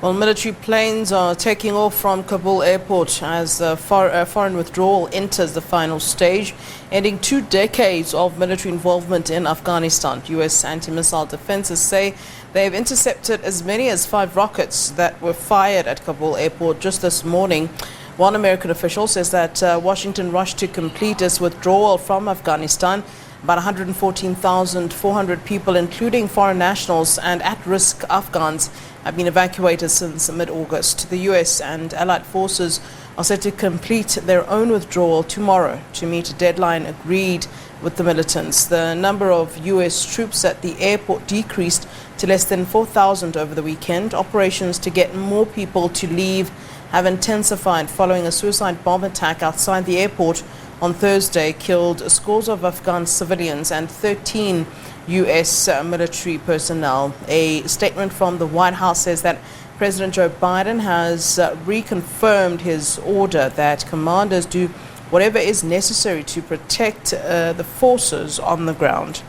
Well, military planes are taking off from Kabul Airport as foreign withdrawal enters the final stage, ending 2 decades of military involvement in Afghanistan. U.S. anti-missile defenses say they have intercepted as many as 5 rockets that were fired at Kabul Airport just this morning. One American official says that Washington rushed to complete its withdrawal from Afghanistan. About 114,400 people, including foreign nationals and at-risk Afghans, have been evacuated since mid-August. The U.S. and allied forces are set to complete their own withdrawal tomorrow to meet a deadline agreed with the militants. The number of U.S. troops at the airport decreased to less than 4,000 over the weekend. Operations to get more people to leave have intensified following a suicide bomb attack outside the airport on Thursday, killed scores of Afghan civilians and 13 U.S. military personnel. A statement from the White House says that President Joe Biden has reconfirmed his order that commanders do whatever is necessary to protect the forces on the ground.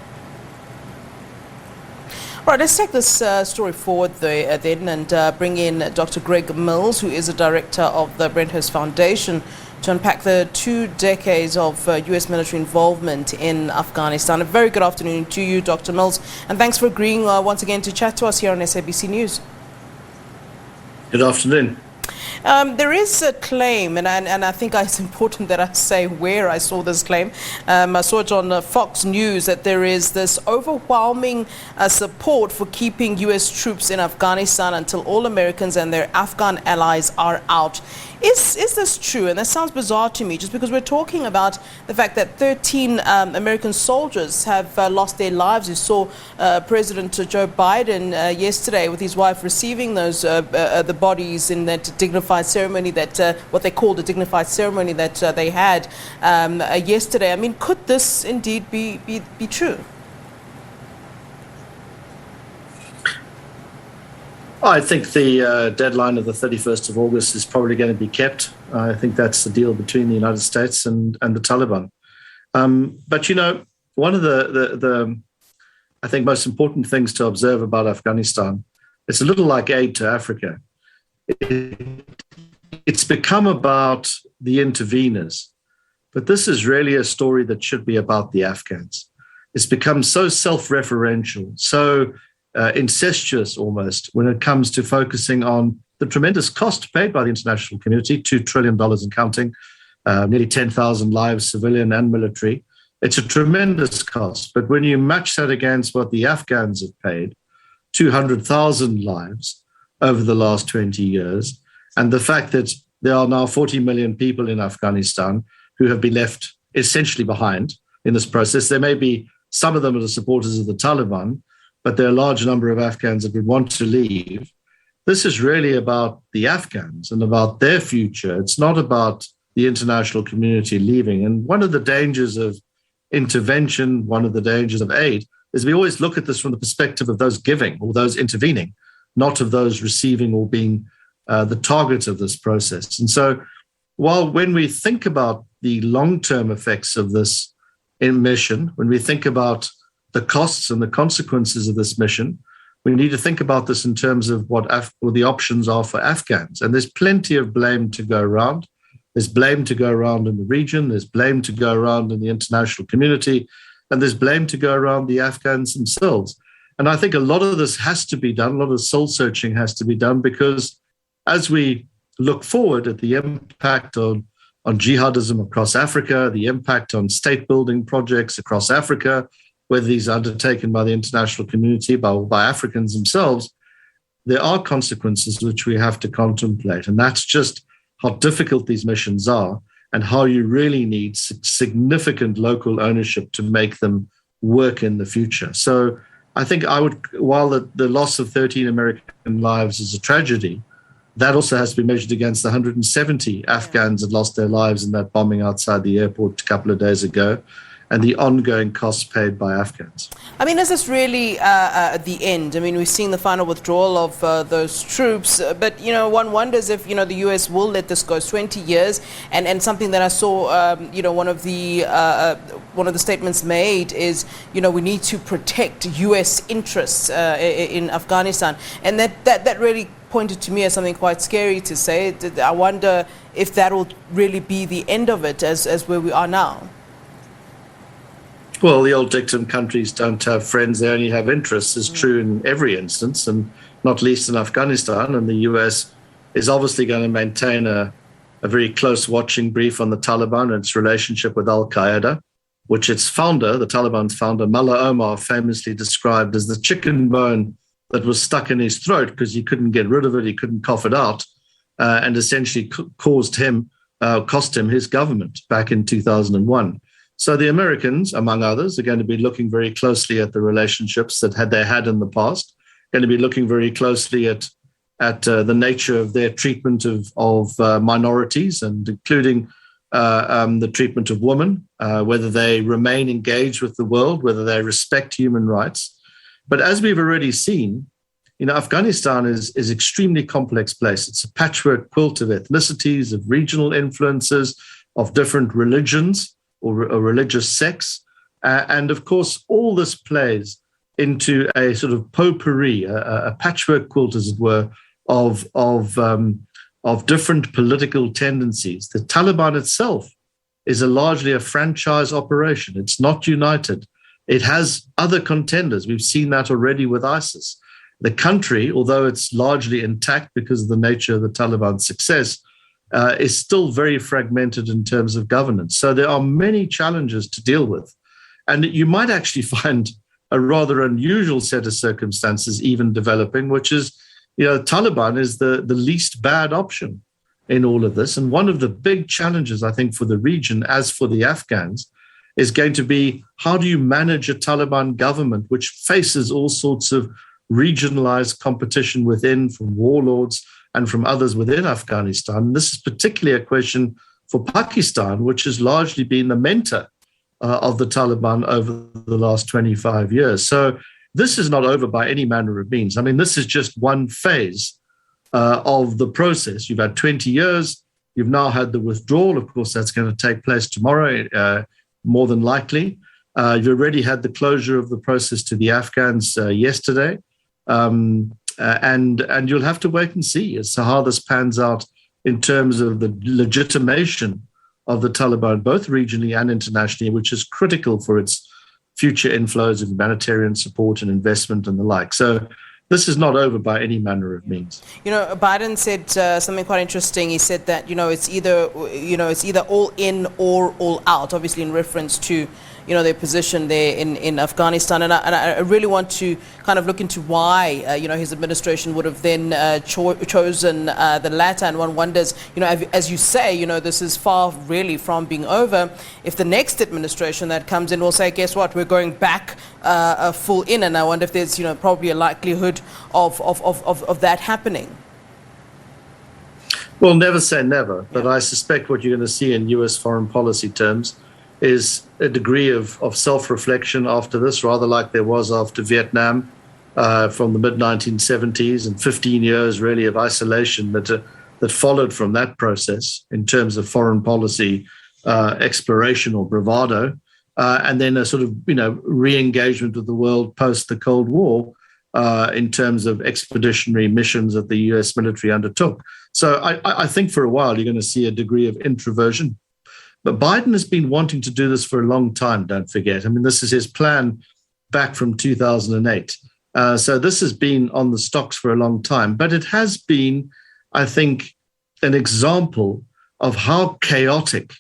All right, let's take this story forward then and bring in Dr. Greg Mills, who is a director of the Brenthurst Foundation, to unpack the 2 decades of U.S. military involvement in Afghanistan. A very good afternoon to you, Dr. Mills, and thanks for agreeing once again to chat to us here on SABC News. Good afternoon. There is a claim, and I think it's important that I say where I saw this claim. I saw it on Fox News that there is this overwhelming support for keeping U.S. troops in Afghanistan until all Americans and their Afghan allies are out. Is this true? And that sounds bizarre to me, just because we're talking about the fact that 13 American soldiers have lost their lives. You saw President Joe Biden yesterday with his wife receiving those the bodies in that dignified ceremony, that what they called a dignified ceremony that they had yesterday. I mean, could this indeed be true? I think the deadline of the 31st of August is probably going to be kept. I think that's the deal between the United States and the Taliban. But, you know, one of the I think, most important things to observe about Afghanistan, it's a little like aid to Africa. It's become about the interveners. But this is really a story that should be about the Afghans. It's become so self-referential, so incestuous almost, when it comes to focusing on the tremendous cost paid by the international community, $2 trillion and counting, nearly 10,000 lives, civilian and military. It's a tremendous cost. But when you match that against what the Afghans have paid, 200,000 lives over the last 20 years, and the fact that there are now 40 million people in Afghanistan who have been left essentially behind in this process. There may be some of them are the supporters of the Taliban, but there are a large number of Afghans that would want to leave. This is really about the Afghans and about their future. It's not about the international community leaving. And one of the dangers of intervention, one of the dangers of aid, is we always look at this from the perspective of those giving or those intervening, not of those receiving or being the target of this process. And so while when we think about the long-term effects of this mission, when we think about the costs and the consequences of this mission, we need to think about this in terms of what the options are for Afghans. And there's plenty of blame to go around. There's blame to go around in the region. There's blame to go around in the international community. And there's blame to go around the Afghans themselves. And I think a lot of this has to be done. A lot of soul searching has to be done, because as we look forward at the impact on jihadism across Africa, the impact on state building projects across Africa, whether these are undertaken by the international community, by Africans themselves, there are consequences which we have to contemplate. And that's just how difficult these missions are and how you really need significant local ownership to make them work in the future. So I think while the loss of 13 American lives is a tragedy, that also has to be measured against the 170 Afghans that lost their lives in that bombing outside the airport a couple of days ago. and the ongoing costs paid by Afghans. I mean, is this really the end? I mean, we've seen the final withdrawal of those troops, but, one wonders if, the U.S. will let this go. It's 20 years, and something that I saw, one of the statements made is, we need to protect U.S. interests in Afghanistan, and that really pointed to me as something quite scary to say. I wonder if that will really be the end of it as where we are now. Well, the old dictum, countries don't have friends, they only have interests, is true in every instance, and not least in Afghanistan. And the US is obviously going to maintain a very close watching brief on the Taliban and its relationship with al-Qaeda, which its founder, the Taliban's founder, Mullah Omar, famously described as the chicken bone that was stuck in his throat because he couldn't get rid of it, he couldn't cough it out, and essentially cost him his government back in 2001. So the Americans, among others, are going to be looking very closely at the relationships that they had in the past, going to be looking very closely at the nature of their treatment of minorities, and including the treatment of women, whether they remain engaged with the world, whether they respect human rights. But as we've already seen, Afghanistan is extremely complex place. It's a patchwork quilt of ethnicities, of regional influences, of different religions, or religious sects. And of course, all this plays into a sort of potpourri, a patchwork quilt, as it were, of different political tendencies. The Taliban itself is largely a franchise operation. It's not united. It has other contenders. We've seen that already with ISIS. The country, although it's largely intact because of the nature of the Taliban's success, is still very fragmented in terms of governance. So there are many challenges to deal with. And you might actually find a rather unusual set of circumstances even developing, which is, Taliban is the least bad option in all of this. And one of the big challenges, I think, for the region, as for the Afghans, is going to be, how do you manage a Taliban government which faces all sorts of regionalized competition within, from warlords and from others within Afghanistan? This is particularly a question for Pakistan, which has largely been the mentor of the Taliban over the last 25 years. So this is not over by any manner of means. I mean, this is just one phase of the process. You've had 20 years. You've now had the withdrawal. Of course, that's going to take place tomorrow, more than likely. You've already had the closure of the process to the Afghans yesterday. And you'll have to wait and see as to how this pans out in terms of the legitimation of the Taliban, both regionally and internationally, which is critical for its future inflows of humanitarian support and investment and the like. So this is not over by any manner of means. Biden said something quite interesting. He said that, it's either all in or all out, obviously in reference to, their position there in Afghanistan. And I really want to kind of look into why, his administration would have then chosen the latter. And one wonders, as you say, this is far really from being over. If the next administration that comes in will say, guess what, we're going back full in. And I wonder if there's, probably a likelihood of that happening. Well, never say never, but I suspect what you're going to see in US foreign policy terms is a degree of self-reflection after this, rather like there was after Vietnam from the mid-1970s, and 15 years really of isolation that followed from that process in terms of foreign policy exploration or bravado, and then a sort of re-engagement with the world post the Cold War in terms of expeditionary missions that the US military undertook. So I think for a while you're going to see a degree of introversion. But Biden has been wanting to do this for a long time, don't forget. I mean, this is his plan back from 2008. So this has been on the stocks for a long time. But it has been, I think, an example of how chaotic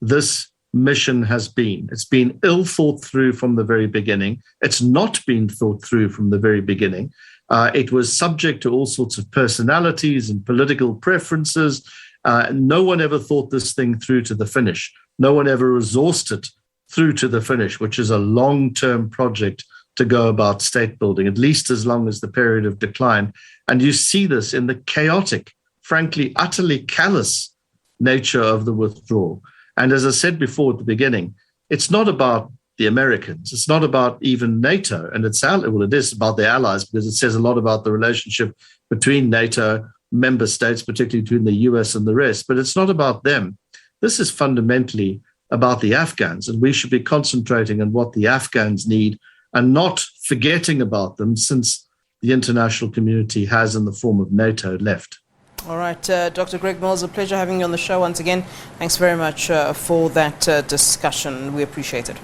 this mission has been. It's been ill thought through from the very beginning. It's not been thought through from the very beginning. It was subject to all sorts of personalities and political preferences. No one ever thought this thing through to the finish. No one ever resourced it through to the finish, which is a long-term project to go about state building, at least as long as the period of decline. And you see this in the chaotic, frankly, utterly callous nature of the withdrawal. And as I said before at the beginning, it's not about the Americans. It's not about even NATO. And it is about the allies, because it says a lot about the relationship between NATO member states, particularly between the US and the rest. But it's not about them. This is fundamentally about the Afghans, and we should be concentrating on what the Afghans need and not forgetting about them, since the international community has, in the form of NATO, left. All right, Dr. Greg Mills, a pleasure having you on the show once again. Thanks very much for that discussion. We appreciate it.